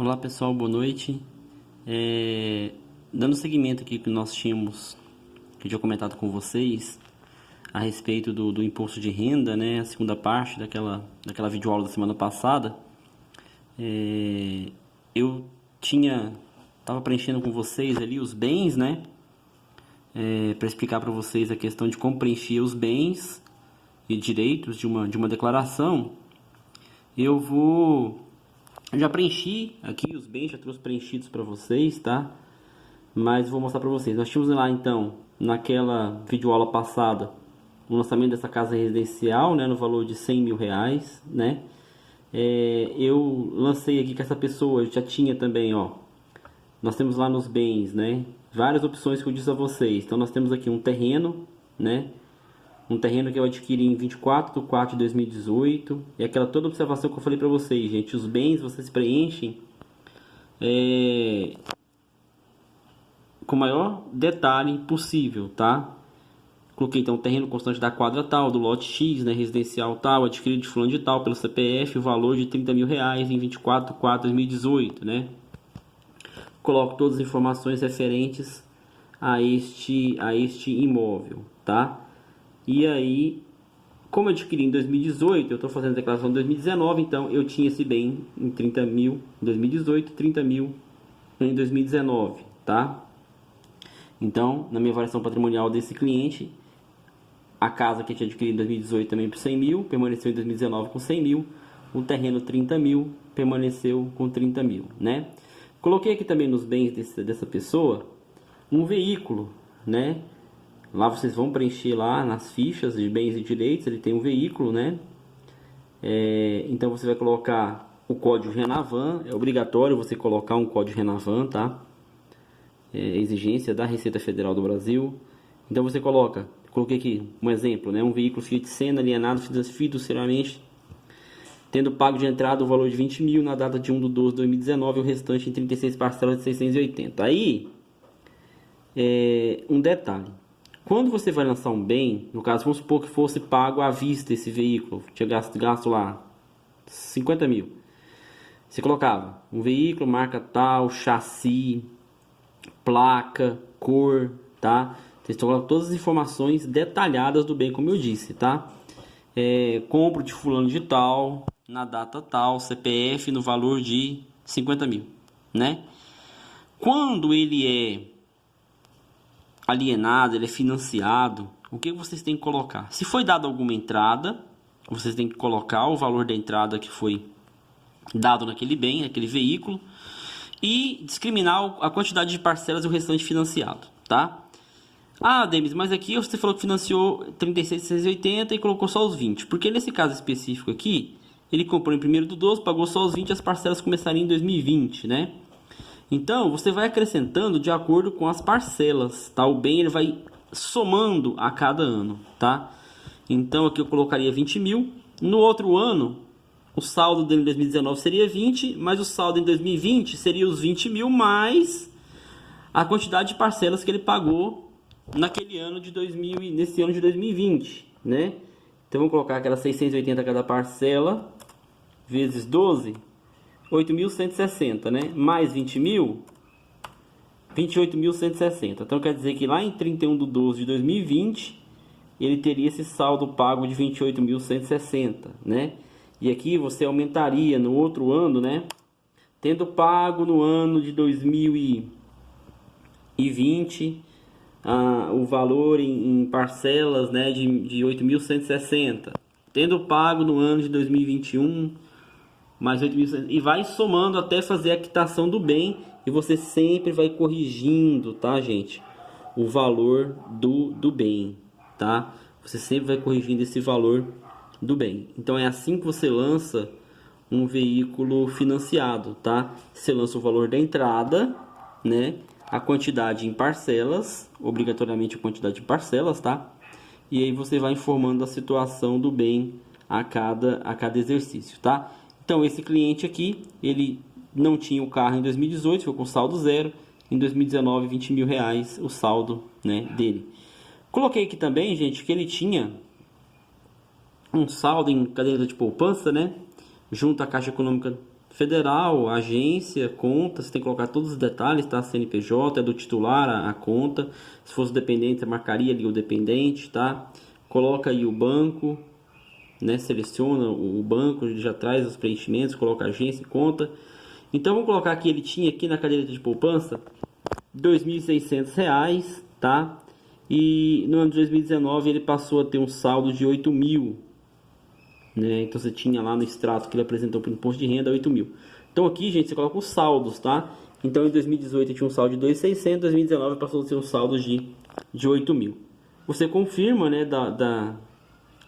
Olá pessoal, boa noite. Dando seguimento aqui que nós tínhamos, que eu tinha comentado com vocês a respeito do imposto de renda, né? A segunda parte daquela videoaula da semana passada. Eu estava preenchendo com vocês ali os bens, né? Para explicar para vocês a questão de como preencher os bens e direitos de uma declaração. Eu já preenchi aqui os bens, já trouxe preenchidos para vocês, tá? Mas vou mostrar para vocês. Nós tínhamos lá então, naquela videoaula passada, o lançamento dessa casa residencial, né, no valor de R$ 100.000, né? Eu lancei aqui que essa pessoa já tinha também, ó. Nós temos lá nos bens, né, várias opções que eu disse a vocês. Então nós temos aqui um terreno, né? Um terreno que eu adquiri em 24/4/2018. E aquela toda observação que eu falei para vocês, gente. Os bens vocês preenchem com o maior detalhe possível, tá? Coloquei então o terreno constante da quadra tal, do lote X, né, residencial tal, adquirido de fulano de tal, pelo CPF, o valor de R$ 30.000 em 24/4/2018, né? Coloco todas as informações referentes a este imóvel, tá? E aí, como eu adquiri em 2018, eu estou fazendo a declaração de 2019, então eu tinha esse bem em 30.000 em 2018, 30.000 em 2019, tá? Então, na minha avaliação patrimonial desse cliente, a casa que eu tinha adquirido em 2018 também por 100.000, permaneceu em 2019 com 100.000, o terreno 30.000, permaneceu com 30.000, né? Coloquei aqui também nos bens dessa pessoa um veículo, né? Lá vocês vão preencher lá nas fichas de bens e direitos, ele tem um veículo, né? Então você vai colocar o código Renavan, é obrigatório você colocar um código Renavan, tá? Exigência da Receita Federal do Brasil. Então você coloquei aqui um exemplo, né? Um veículo Fiat Senna alienado fiduciariamente, tendo pago de entrada o valor de 20.000 na data de 1/12/2019 e o restante em 36 parcelas de 680. Aí, um detalhe. Quando você vai lançar um bem, no caso, vamos supor que fosse pago à vista esse veículo, tinha gasto lá 50.000. Você colocava um veículo, marca tal, chassi, placa, cor, tá? Vocês estão colocando todas as informações detalhadas do bem, como eu disse, tá? Compro de fulano de tal, na data tal, CPF no valor de 50.000, né? Quando ele é alienado, ele é financiado, o que vocês têm que colocar? Se foi dada alguma entrada, vocês têm que colocar o valor da entrada que foi dado naquele bem, naquele veículo, e discriminar a quantidade de parcelas e o restante financiado, tá? Ah, Demis, mas aqui você falou que financiou 36.680 e colocou só os 20. Porque nesse caso específico aqui, ele comprou em 1/12, pagou só os 20 e as parcelas começariam em 2020, né? Então, você vai acrescentando de acordo com as parcelas, tá? O bem ele vai somando a cada ano, tá? Então, aqui eu colocaria 20.000. No outro ano, o saldo dele em 2019 seria 20, mas o saldo em 2020 seria os 20.000 mais a quantidade de parcelas que ele pagou naquele ano de 2000, nesse ano de 2020, né? Então, vamos colocar aquelas 680 cada parcela, vezes 12... 8.160, né? Mais 20.000, 28.160. Então quer dizer que lá em 31/12/2020 ele teria esse saldo pago de 28.160, né? E aqui você aumentaria no outro ano, né? Tendo pago no ano de 2020 o valor em parcelas, né? De 8.160. Tendo pago no ano de 2021 mais 8.100, e vai somando até fazer a quitação do bem, e você sempre vai corrigindo, tá, gente? O valor do bem, tá? Você sempre vai corrigindo esse valor do bem. Então é assim que você lança um veículo financiado, tá? Você lança o valor da entrada, né? A quantidade em parcelas, obrigatoriamente a quantidade de parcelas, tá? E aí você vai informando a situação do bem a cada exercício, tá? Então, esse cliente aqui, ele não tinha o carro em 2018, ficou com saldo zero. Em 2019, R$ 20.000 o saldo, né, dele. Coloquei aqui também, gente, que ele tinha um saldo em caderneta de poupança, né, junto à Caixa Econômica federal, agência, conta, você tem que colocar todos os detalhes, tá? CNPJ, é do titular a conta. Se fosse dependente, você marcaria ali o dependente, tá? Coloca aí o banco, né? Seleciona o banco, ele já traz os preenchimentos, coloca agência e conta. Então vamos colocar que ele tinha aqui na caderneta de poupança R$ 2.600, tá? E no ano de 2019 ele passou a ter um saldo de 8.000, né? Então você tinha lá no extrato que ele apresentou para o imposto de renda 8.000. Então aqui, gente, você coloca os saldos, tá? Então em 2018 tinha um saldo de 2.600, em 2019 passou a ter um saldo de 8.000. Você confirma, né,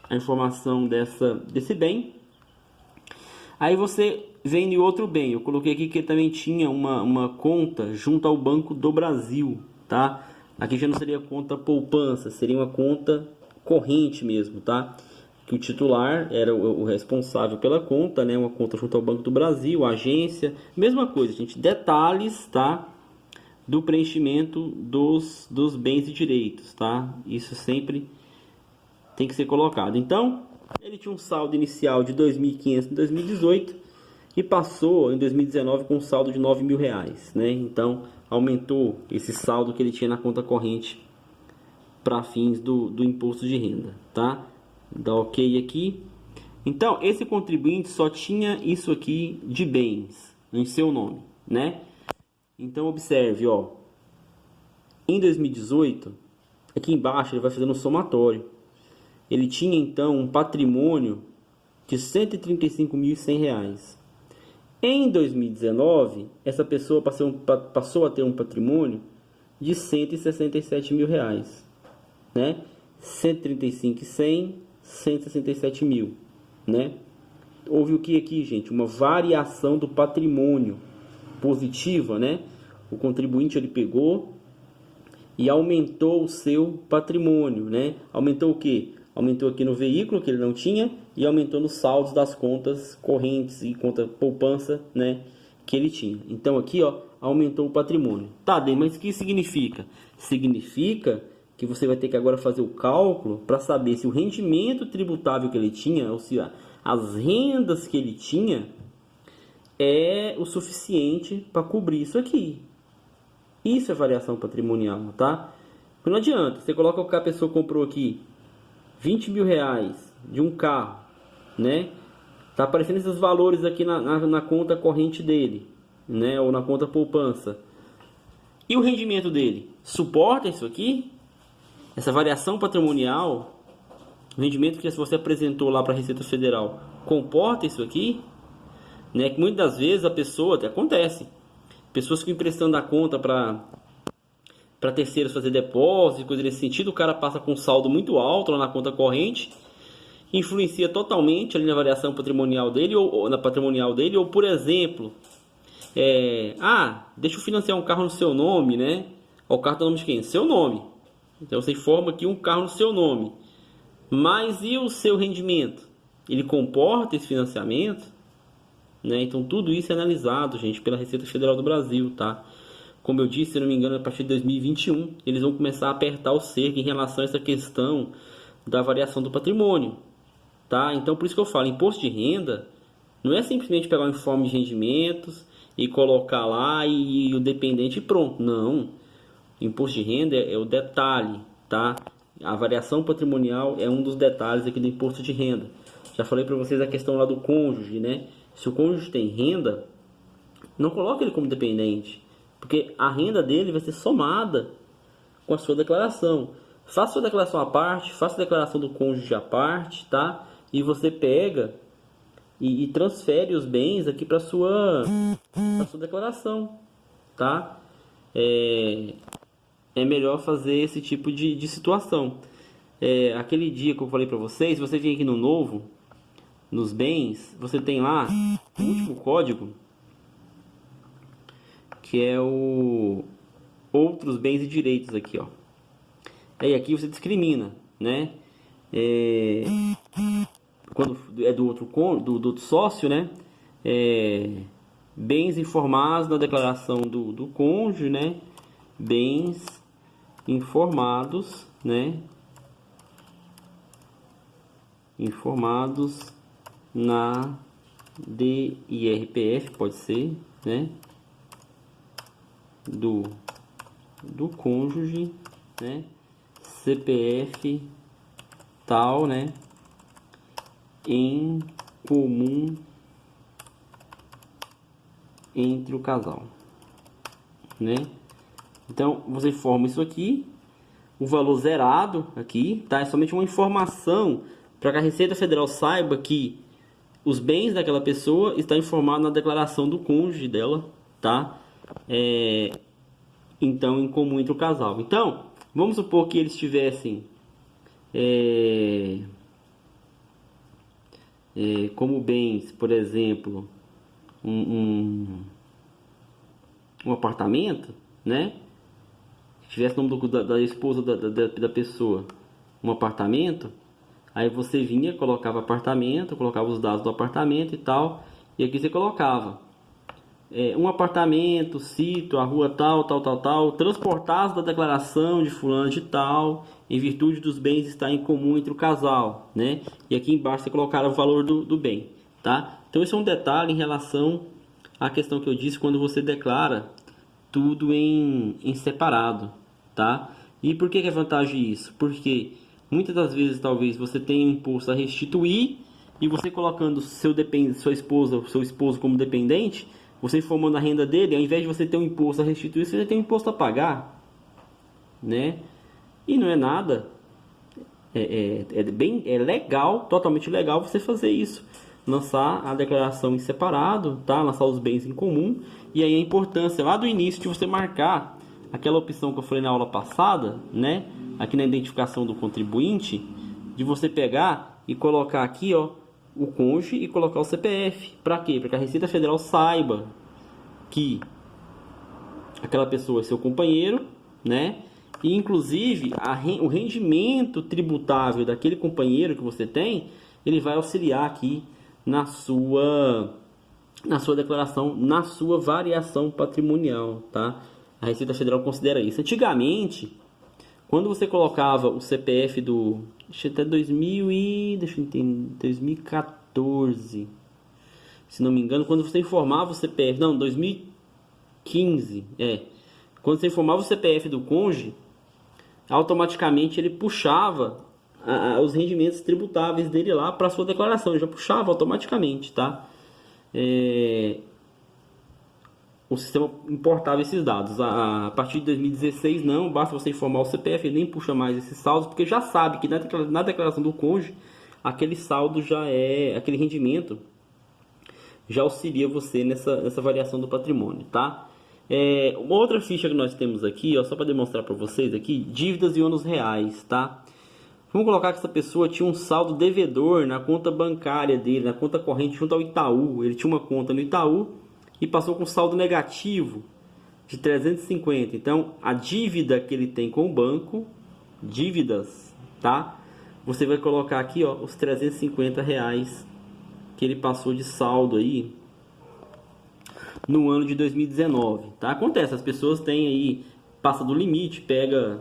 a informação desse bem. Aí você vem em outro bem. Eu coloquei aqui que ele também tinha uma conta junto ao Banco do Brasil, tá? Aqui já não seria conta poupança, seria uma conta corrente mesmo, tá? Que o titular era o responsável pela conta, né? Uma conta junto ao Banco do Brasil, a agência, mesma coisa, gente. Detalhes, tá? Do preenchimento dos bens e direitos, tá? Isso sempre tem que ser colocado. Então, ele tinha um saldo inicial de 2.500 em 2018 e passou em 2019 com um saldo de R$ 9.000, né? Então, aumentou esse saldo que ele tinha na conta corrente para fins do imposto de renda, tá? Dá OK aqui. Então, esse contribuinte só tinha isso aqui de bens em seu nome, né? Então, observe, ó. Em 2018, aqui embaixo ele vai fazendo um somatório. Ele tinha então um patrimônio de R$ 135.100. Em 2019, essa pessoa passou a ter um patrimônio de R$ 167.000, né? 135.100, 167.000, né? Houve o que aqui, gente? Uma variação do patrimônio positiva, né? O contribuinte ele pegou e aumentou o seu patrimônio, né? Aumentou o que? Aumentou aqui no veículo que ele não tinha e aumentou nos saldos das contas correntes e conta poupança, né, que ele tinha. Então aqui, ó, aumentou o patrimônio. Tá, Dê, mas o que significa? Significa que você vai ter que agora fazer o cálculo para saber se o rendimento tributável que ele tinha, ou se as rendas que ele tinha é o suficiente para cobrir isso aqui. Isso é variação patrimonial, tá? Porque não adianta, você coloca o que a pessoa comprou aqui R$ 20.000 de um carro, né? Tá aparecendo esses valores aqui na conta corrente dele, né? Ou na conta poupança. E o rendimento dele suporta isso aqui? Essa variação patrimonial, o rendimento que você apresentou lá para a Receita Federal, comporta isso aqui? Né? Que muitas das vezes a pessoa, até acontece, pessoas que emprestando a conta para terceiros fazer depósito, coisa nesse sentido, o cara passa com um saldo muito alto lá na conta corrente, influencia totalmente ali na variação patrimonial dele ou na patrimonial dele, ou por exemplo, deixa eu financiar um carro no seu nome, né? O carro tá no nome de quem? Seu nome. Então você informa aqui um carro no seu nome. Mas e o seu rendimento? Ele comporta esse financiamento? Né? Então tudo isso é analisado, gente, pela Receita Federal do Brasil, tá? Como eu disse, se não me engano, a partir de 2021, eles vão começar a apertar o cerco em relação a essa questão da variação do patrimônio, tá? Então, por isso que eu falo, imposto de renda não é simplesmente pegar o informe de rendimentos e colocar lá e o dependente pronto. Não. Imposto de renda é o detalhe, tá? A variação patrimonial é um dos detalhes aqui do imposto de renda. Já falei para vocês a questão lá do cônjuge, né? Se o cônjuge tem renda, não coloque ele como dependente, porque a renda dele vai ser somada com a sua declaração. Faça a sua declaração à parte, faça a declaração do cônjuge à parte, tá? E você pega e transfere os bens aqui para sua declaração, tá? É melhor fazer esse tipo de situação. Aquele dia que eu falei para vocês, você vem aqui no novo, nos bens, você tem lá o último código, que é o outros bens e direitos aqui, ó. Aí aqui você discrimina, né? Quando é do outro sócio, né? Bens informados na declaração do cônjuge, né? Bens informados, né? Informados na DIRPF, pode ser, né? Do cônjuge, né? CPF tal, né? Em comum entre o casal, né? Então você informa isso aqui, o valor zerado aqui, tá? É somente uma informação para que a Receita Federal saiba que os bens daquela pessoa estão informados na declaração do cônjuge dela, tá? Então, em comum entre o casal. Então, vamos supor que eles tivessem como bens, por exemplo, um apartamento, né? Se tivesse o nome da esposa da pessoa, um apartamento, aí você vinha, colocava apartamento, colocava os dados do apartamento e tal, e aqui você colocava um apartamento, sítio, a rua tal, transportados da declaração de fulano de tal, em virtude dos bens estar em comum entre o casal, né? E aqui embaixo você colocar o valor do bem, tá? Então esse é um detalhe em relação à questão que eu disse quando você declara tudo em separado, tá? E por que é vantagem isso? Porque muitas das vezes talvez você tenha um imposto a restituir e você colocando sua esposa, seu esposo como dependente, você informando a renda dele, ao invés de você ter um imposto a restituir, você já tem um imposto a pagar, né? E não é nada, é legal, totalmente legal você fazer isso, lançar a declaração em separado, tá? Lançar os bens em comum, e aí a importância lá do início de você marcar aquela opção que eu falei na aula passada, né? Aqui na identificação do contribuinte, de você pegar e colocar aqui, ó, o cônjuge e colocar o CPF. Para quê? Para que a Receita Federal saiba que aquela pessoa é seu companheiro, né? E inclusive o rendimento tributável daquele companheiro que você tem, ele vai auxiliar aqui na sua declaração, na sua variação patrimonial, tá? A Receita Federal considera isso. Antigamente, quando você colocava o CPF até 2014, se não me engano, quando você informava o CPF, não, 2015, quando você informava o CPF do cônjuge, automaticamente ele puxava os rendimentos tributáveis dele lá para sua declaração, ele já puxava automaticamente, tá? O sistema importava esses dados. A partir de 2016 não, basta você informar o CPF, ele nem puxa mais esses saldos, porque já sabe que na declaração do cônjuge, aquele saldo já aquele rendimento já auxilia você nessa variação do patrimônio, tá? Uma outra ficha que nós temos aqui, ó, só para demonstrar para vocês aqui, dívidas e ônus reais, tá? Vamos colocar que essa pessoa tinha um saldo devedor na conta bancária dele, na conta corrente junto ao Itaú. Ele tinha uma conta no Itaú e passou com saldo negativo de 350. Então, a dívida que ele tem com o banco, dívidas, tá? Você vai colocar aqui, ó, os R$ 350 que ele passou de saldo aí no ano de 2019, tá? Acontece, as pessoas têm aí, passa do limite, pega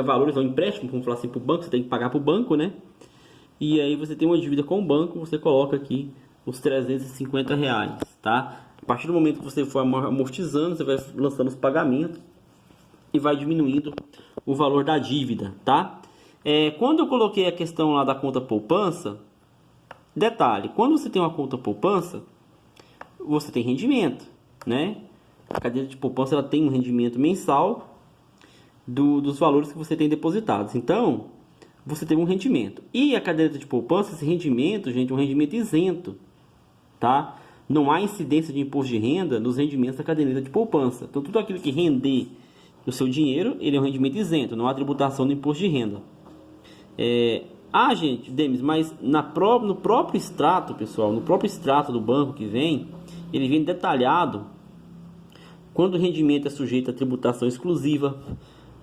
valores, é um empréstimo, vamos falar assim, para o banco, você tem que pagar para o banco, né? E aí você tem uma dívida com o banco, você coloca aqui os R$ 350, tá? A partir do momento que você for amortizando, você vai lançando os pagamentos e vai diminuindo o valor da dívida, tá? Quando eu coloquei a questão lá da conta poupança, detalhe, quando você tem uma conta poupança, você tem rendimento, né? A caderneta de poupança ela tem um rendimento mensal dos valores que você tem depositados. Então, você tem um rendimento. E a caderneta de poupança, esse rendimento, gente, é um rendimento isento, tá? Não há incidência de imposto de renda nos rendimentos da caderneta de poupança. Então, tudo aquilo que render o seu dinheiro, ele é um rendimento isento, não há tributação do imposto de renda. Gente, Demis, mas no próprio extrato, pessoal, no próprio extrato do banco que vem, ele vem detalhado quando o rendimento é sujeito a tributação exclusiva,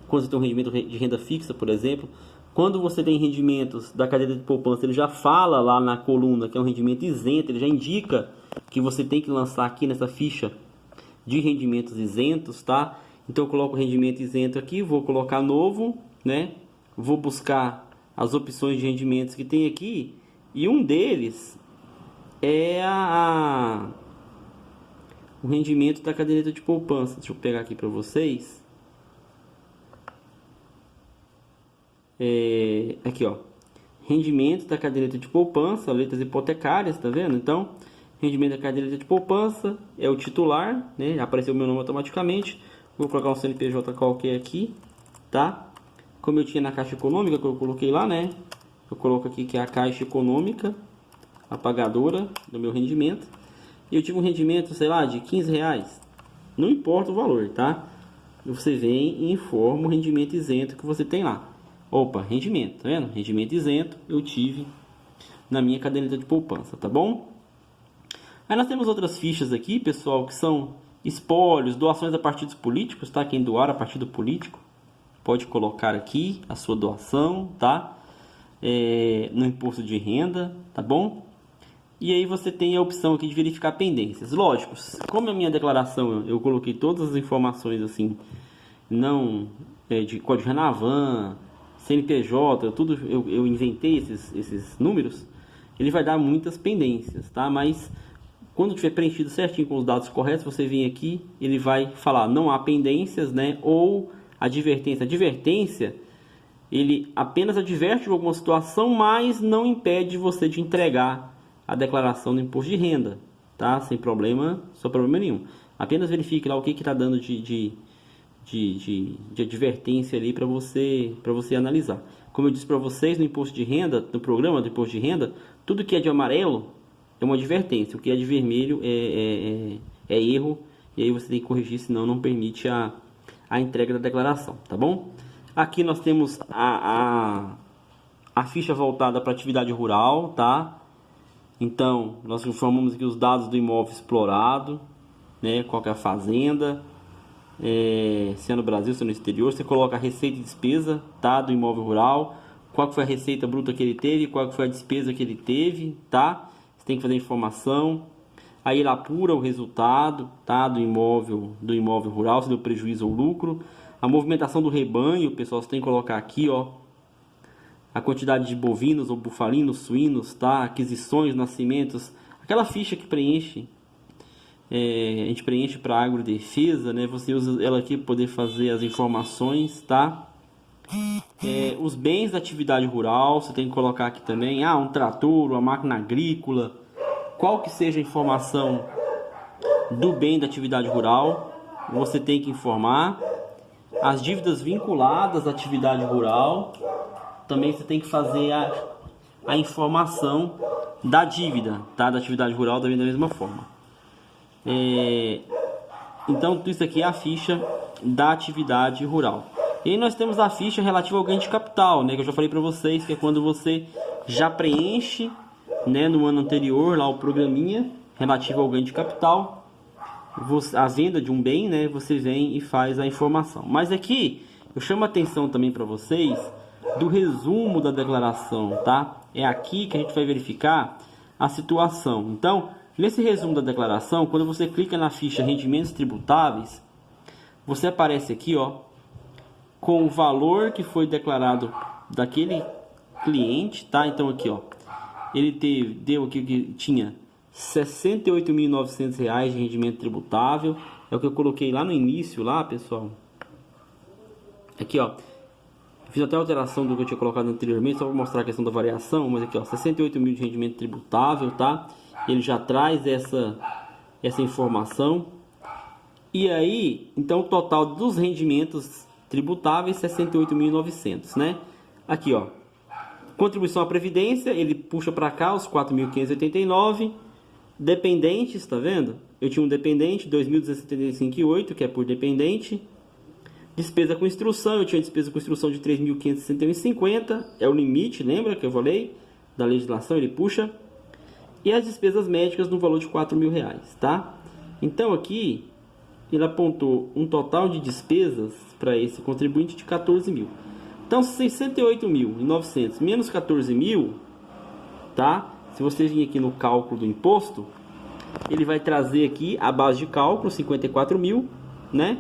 quando você tem um rendimento de renda fixa, por exemplo. Quando você tem rendimentos da caderneta de poupança, ele já fala lá na coluna que é um rendimento isento, ele já indica que você tem que lançar aqui nessa ficha de rendimentos isentos, tá? Então eu coloco o rendimento isento aqui, vou colocar novo, né? Vou buscar as opções de rendimentos que tem aqui, e um deles é o rendimento da caderneta de poupança. Deixa eu pegar aqui para vocês. Aqui, ó. Rendimento da caderneta de poupança, letras hipotecárias, tá vendo? Então, rendimento da caderneta de poupança é o titular, né? Apareceu o meu nome automaticamente. Vou colocar um CNPJ qualquer aqui, tá? Como eu tinha na Caixa Econômica, que eu coloquei lá, né? Eu coloco aqui que é a Caixa Econômica, a pagadora do meu rendimento. E eu tive um rendimento, sei lá, de R$15. Não importa o valor, tá? Você vem e informa o rendimento isento que você tem lá. Opa, rendimento, tá vendo? Rendimento isento eu tive na minha caderneta de poupança, tá bom? Aí nós temos outras fichas aqui, pessoal, que são espólios, doações a partidos políticos, tá? Quem doar a partido político pode colocar aqui a sua doação, tá? No imposto de renda, tá bom? E aí você tem a opção aqui de verificar pendências. Lógico, como a minha declaração eu coloquei todas as informações assim, não de código Renavan, CNPJ, tudo eu inventei esses números, ele vai dar muitas pendências, tá? Mas quando tiver preenchido certinho com os dados corretos, você vem aqui, ele vai falar não há pendências, né? Ou advertência. Advertência, ele apenas adverte de alguma situação, mas não impede você de entregar a declaração do imposto de renda, tá? Sem problema nenhum. Apenas verifique lá o que está dando de advertência ali para você analisar. Como eu disse para vocês, no imposto de renda, no programa do imposto de renda, tudo que é de amarelo é uma advertência, o que é de vermelho é erro, e aí você tem que corrigir, senão não permite a entrega da declaração, tá bom? Aqui nós temos a ficha voltada para atividade rural, tá? Então, nós informamos aqui os dados do imóvel explorado, né? Qual que é a fazenda, se é no Brasil, se é no exterior. Você coloca a receita e despesa, tá? Do imóvel rural, qual que foi a receita bruta que ele teve, qual que foi a despesa que ele teve, tá? Você tem que fazer a informação. Aí ele apura o resultado, tá? Do imóvel rural, se deu prejuízo ou lucro. A movimentação do rebanho, pessoal, você tem que colocar aqui, ó, a quantidade de bovinos ou bufalinos, suínos, tá? Aquisições, nascimentos, aquela ficha que preenche, a gente preenche para agrodefesa, né? Você usa ela aqui para poder fazer as informações, tá? Os bens da atividade rural, você tem que colocar aqui também, um trator, uma máquina agrícola, qual que seja a informação do bem da atividade rural, você tem que informar. As dívidas vinculadas à atividade rural, também você tem que fazer a informação da dívida, tá? Da atividade rural também da mesma forma. Então, tudo isso aqui é a ficha da atividade rural. E aí nós temos a ficha relativa ao ganho de capital, né? Que eu já falei para vocês, que é quando você já preenche, né, no ano anterior lá o programinha relativo ao ganho de capital, a venda de um bem, né? Você vem e faz a informação. Mas aqui eu chamo a atenção também para vocês do resumo da declaração, tá? É aqui que a gente vai verificar a situação. Então, nesse resumo da declaração, quando você clica na ficha rendimentos tributáveis, você aparece aqui, ó, com o valor que foi declarado daquele cliente, tá? Então aqui, ó, ele deu aqui que tinha R$ 68.900 de rendimento tributável. É o que eu coloquei lá no início, lá, pessoal. Aqui, ó, fiz até a alteração do que eu tinha colocado anteriormente, só para mostrar a questão da variação, mas aqui, ó, 68 mil de rendimento tributável, tá? Ele já traz essa informação. E aí, então, o total dos rendimentos tributáveis, 68.900, né? Aqui, ó, contribuição à previdência, ele puxa para cá os 4.589. Dependentes, tá vendo? Eu tinha um dependente, 2.275,8, que é por dependente. Despesa com instrução, eu tinha despesa com instrução de 3.561,50, é o limite, lembra que eu falei? Da legislação, ele puxa. E as despesas médicas no valor de R$4.000, tá? Então aqui, ele apontou um total de despesas para esse contribuinte de 14 mil. Então, 68.900 menos 14 mil, tá? Se você vir aqui no cálculo do imposto, ele vai trazer aqui a base de cálculo, 54 mil, né?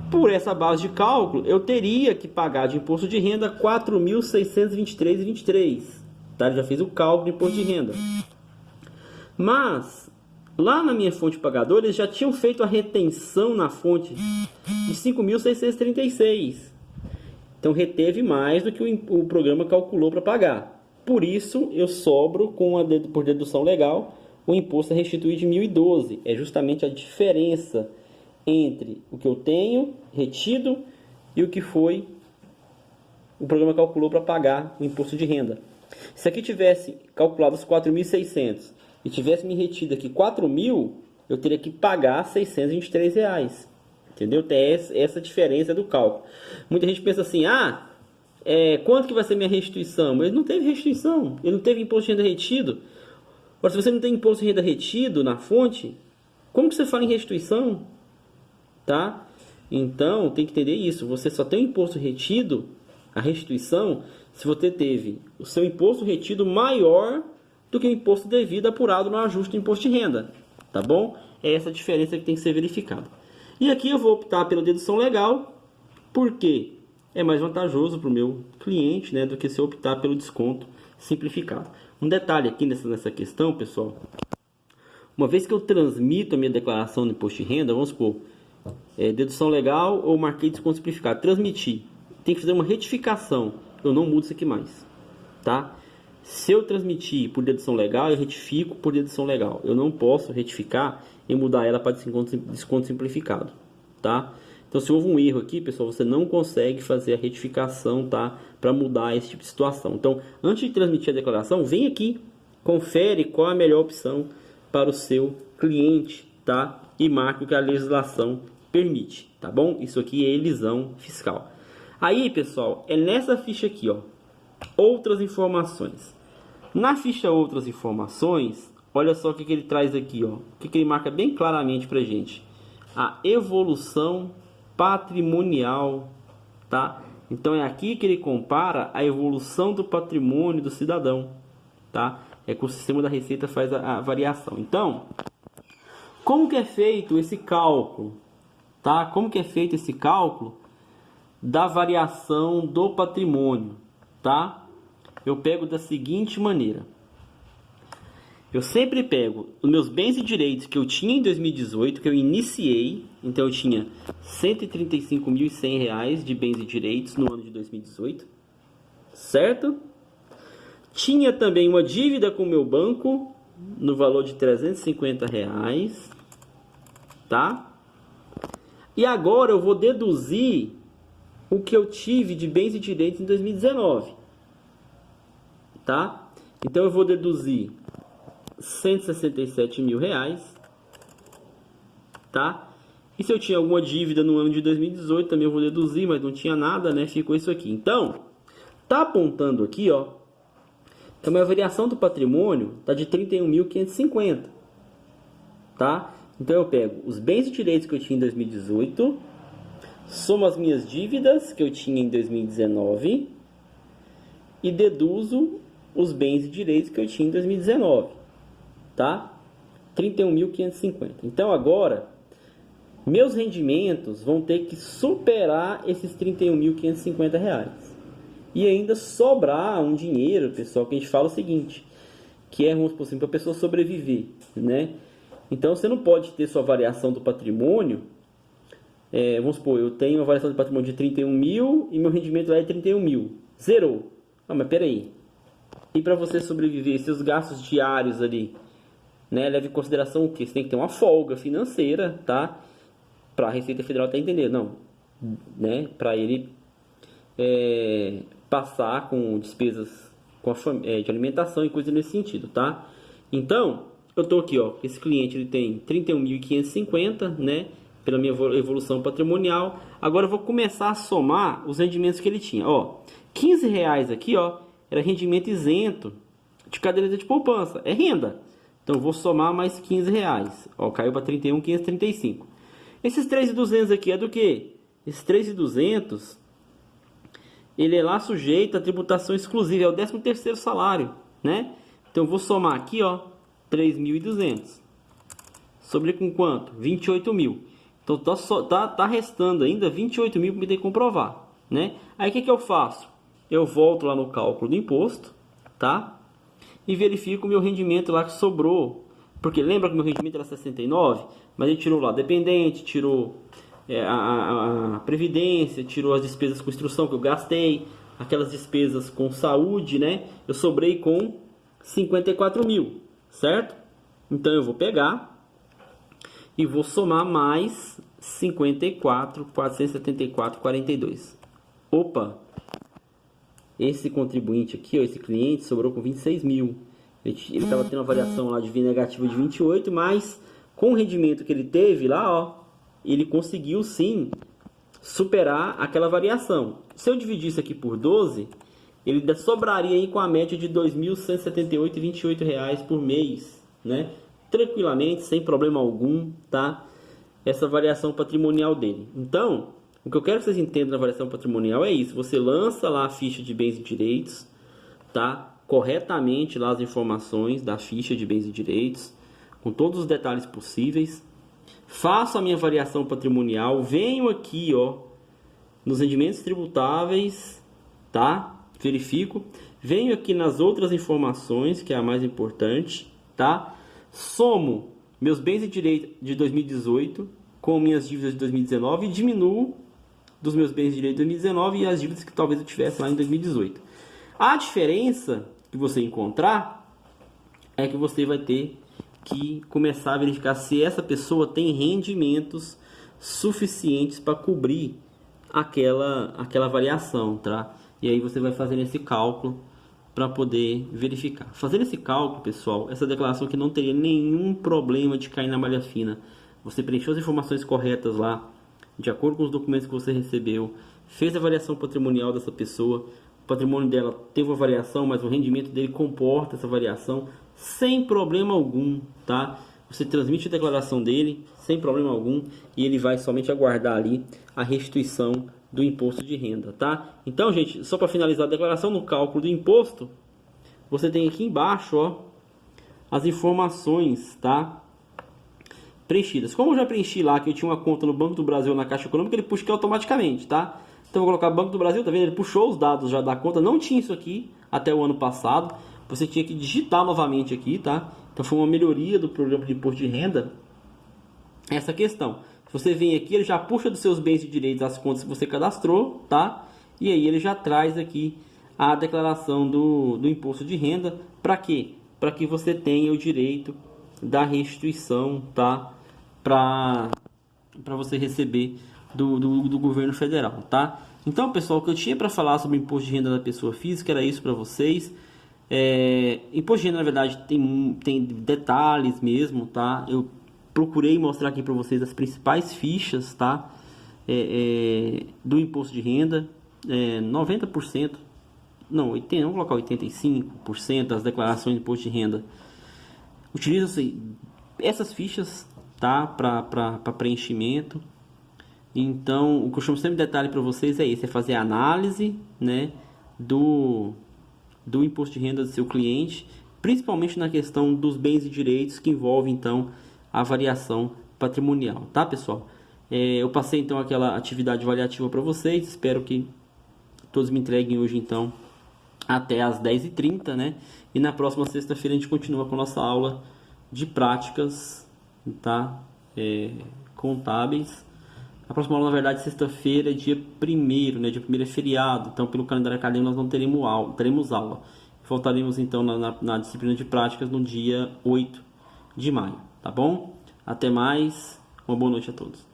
Por essa base de cálculo, eu teria que pagar de imposto de renda 4.623,23, tá? Ele já fez o cálculo de imposto de renda. Mas, lá na minha fonte pagadora, eles já tinham feito a retenção na fonte de 5.636. Então, reteve mais do que o programa calculou para pagar. Por isso, eu sobro, por dedução legal, o imposto a restituir de 1.012. É justamente a diferença entre o que eu tenho retido e o que o programa calculou para pagar o imposto de renda. Se aqui tivesse calculado os 4.600 e tivesse me retido aqui 4.000, eu teria que pagar R$ 623 reais. Entendeu? Tem essa diferença do cálculo. Muita gente pensa assim, quanto que vai ser minha restituição? Mas não teve restituição, ele não teve imposto de renda retido. Agora, se você não tem imposto de renda retido na fonte, como que você fala em restituição? Tá? Então, tem que entender isso. Você só tem o imposto retido, a restituição, se você teve o seu imposto retido maior do que o imposto devido apurado no ajuste do imposto de renda. Tá bom? É essa a diferença que tem que ser verificada. E aqui eu vou optar pela dedução legal, porque é mais vantajoso para o meu cliente, né, do que se eu optar pelo desconto simplificado. Um detalhe aqui nessa questão, pessoal. Uma vez que eu transmito a minha declaração do imposto de renda, vamos supor, dedução legal ou marquei desconto simplificado, transmitir. Tem que fazer uma retificação. Eu não mudo isso aqui mais, tá? Se eu transmitir por dedução legal, eu retifico por dedução legal. Eu não posso retificar e mudar ela para desconto simplificado, tá? Então, se houve um erro aqui, pessoal, você não consegue fazer a retificação, tá? Para mudar esse tipo de situação. Então, antes de transmitir a declaração, vem aqui, confere qual é a melhor opção para o seu cliente, tá? E marque o que a legislação permite, tá bom? Isso aqui é elisão fiscal. Aí, pessoal, é nessa ficha aqui, ó, outras informações. Na ficha outras informações, olha só o que ele traz aqui, ó, o que ele marca bem claramente pra gente. A evolução patrimonial, tá? Então é aqui que ele compara a evolução do patrimônio do cidadão, tá? É que o sistema da Receita faz a variação. Então, como que é feito esse cálculo, tá? Como que é feito esse cálculo da variação do patrimônio, tá? Eu pego da seguinte maneira. Eu sempre pego os meus bens e direitos que eu tinha em 2018, que eu iniciei. Então eu tinha R$ 135.100 de bens e direitos no ano de 2018, certo? Tinha também uma dívida com o meu banco no valor de R$ 350, tá? E agora eu vou deduzir o que eu tive de bens e direitos em 2019, tá? Então eu vou deduzir R$ 167.000, tá? E se eu tinha alguma dívida no ano de 2018, também eu vou deduzir, mas não tinha nada, né? Ficou isso aqui. Então, tá apontando aqui, ó, que a minha variação do patrimônio tá de 31.550, tá? Então eu pego os bens e direitos que eu tinha em 2018, somo as minhas dívidas que eu tinha em 2019 e deduzo os bens e direitos que eu tinha em 2019, tá? 31.550. Então agora, meus rendimentos vão ter que superar esses R$ 31.550. E ainda sobrar um dinheiro, pessoal, que a gente fala o seguinte, que é, vamos supor assim, para a pessoa sobreviver, né? Então você não pode ter sua variação do patrimônio. Vamos supor, eu tenho uma variação de patrimônio de 31 mil e meu rendimento lá é 31 mil. Zerou. Ah, mas peraí. E para você sobreviver, seus gastos diários ali, né? Leve em consideração o quê? Você tem que ter uma folga financeira, tá? Para a Receita Federal tá entendendo. Não, né? Para ele passar com despesas de alimentação e coisa nesse sentido, tá? Então, eu tô aqui, ó. Esse cliente ele tem 31.550, né? Pela minha evolução patrimonial. Agora eu vou começar a somar os rendimentos que ele tinha. Ó, R$15 aqui, ó, era rendimento isento de caderneta de poupança. É renda. Então eu vou somar mais R$15. Ó, caiu para 31.535. Esses 3.200 aqui é do quê? Esses 3.200, ele é lá sujeito a tributação exclusiva. É o 13º salário, né? Então eu vou somar aqui, ó, 3.200. Sobre com quanto? 28 mil. Então tá restando ainda 28 mil para me ter que comprovar, né? Aí o que eu faço? Eu volto lá no cálculo do imposto, tá? E verifico o meu rendimento lá que sobrou Porque lembra que meu rendimento era 69, mas ele tirou lá dependente, tirou a previdência, tirou as despesas com instrução que eu gastei, aquelas despesas com saúde, né? Eu sobrei com 54 mil, certo? Então eu vou pegar e vou somar mais 54, 474, 42. Opa! Esse contribuinte aqui, ó, esse cliente, sobrou com 26 mil. Ele estava tendo uma variação lá de V negativa de 28, mas com o rendimento que ele teve lá, ó, ele conseguiu sim superar aquela variação. Se eu dividir isso aqui por 12, ele ainda sobraria aí com a média de R$ 2.178,28 por mês, né? Tranquilamente, sem problema algum, tá? Essa variação patrimonial dele. Então, o que eu quero que vocês entendam na variação patrimonial é isso. Você lança lá a ficha de bens e direitos, tá? Corretamente lá as informações da ficha de bens e direitos, com todos os detalhes possíveis. Faço a minha variação patrimonial, venho aqui, ó, nos rendimentos tributáveis, tá? Verifico. Venho aqui nas outras informações, que é a mais importante, tá? Somo meus bens e direitos de 2018 com minhas dívidas de 2019 e diminuo dos meus bens e direitos de 2019 e as dívidas que talvez eu tivesse lá em 2018. A diferença que você encontrar é que você vai ter que começar a verificar se essa pessoa tem rendimentos suficientes para cobrir aquela variação, tá? E aí você vai fazer esse cálculo para poder verificar. Fazendo esse cálculo, pessoal, essa declaração que não teria nenhum problema de cair na malha fina. Você preencheu as informações corretas lá, de acordo com os documentos que você recebeu, fez a variação patrimonial dessa pessoa, o patrimônio dela teve uma variação, mas o rendimento dele comporta essa variação, sem problema algum, tá? Você transmite a declaração dele, sem problema algum, e ele vai somente aguardar ali a restituição do imposto de renda, tá? Então, gente, só para finalizar a declaração no cálculo do imposto, você tem aqui embaixo, ó, as informações, tá? Preenchidas. Como eu já preenchi lá que eu tinha uma conta no Banco do Brasil na Caixa Econômica, ele puxa aqui automaticamente, tá? Então eu vou colocar Banco do Brasil, tá vendo? Ele puxou os dados já da conta, não tinha isso aqui até o ano passado. Você tinha que digitar novamente aqui, tá? Então foi uma melhoria do programa de imposto de renda essa questão. Se você vem aqui, ele já puxa dos seus bens e direitos as contas que você cadastrou, tá? E aí ele já traz aqui a declaração do imposto de renda. Para quê? Para que você tenha o direito da restituição, tá? Para você receber do governo federal, tá? Então, pessoal, o que eu tinha para falar sobre o imposto de renda da pessoa física era isso para vocês. Imposto de renda, na verdade, tem detalhes mesmo, tá? Eu procurei mostrar aqui para vocês as principais fichas, tá? Do imposto de renda, 90%, não, 80, vamos colocar 85% das declarações de imposto de renda utilizam-se essas fichas, tá? Para preenchimento. Então, o que eu chamo sempre de detalhe para vocês é esse, é fazer a análise, né, do imposto de renda do seu cliente, principalmente na questão dos bens e direitos que envolve, então, a variação patrimonial, tá, pessoal? Eu passei, então, aquela atividade avaliativa para vocês, espero que todos me entreguem hoje, então, até às 10h30, né? E na próxima sexta-feira a gente continua com a nossa aula de práticas, tá? Contábeis. A próxima aula, na verdade, sexta-feira é dia 1º, né? Dia 1º é feriado, então pelo calendário acadêmico nós não teremos aula. Voltaremos então na disciplina de práticas no dia 8 de maio, tá bom? Até mais, uma boa noite a todos.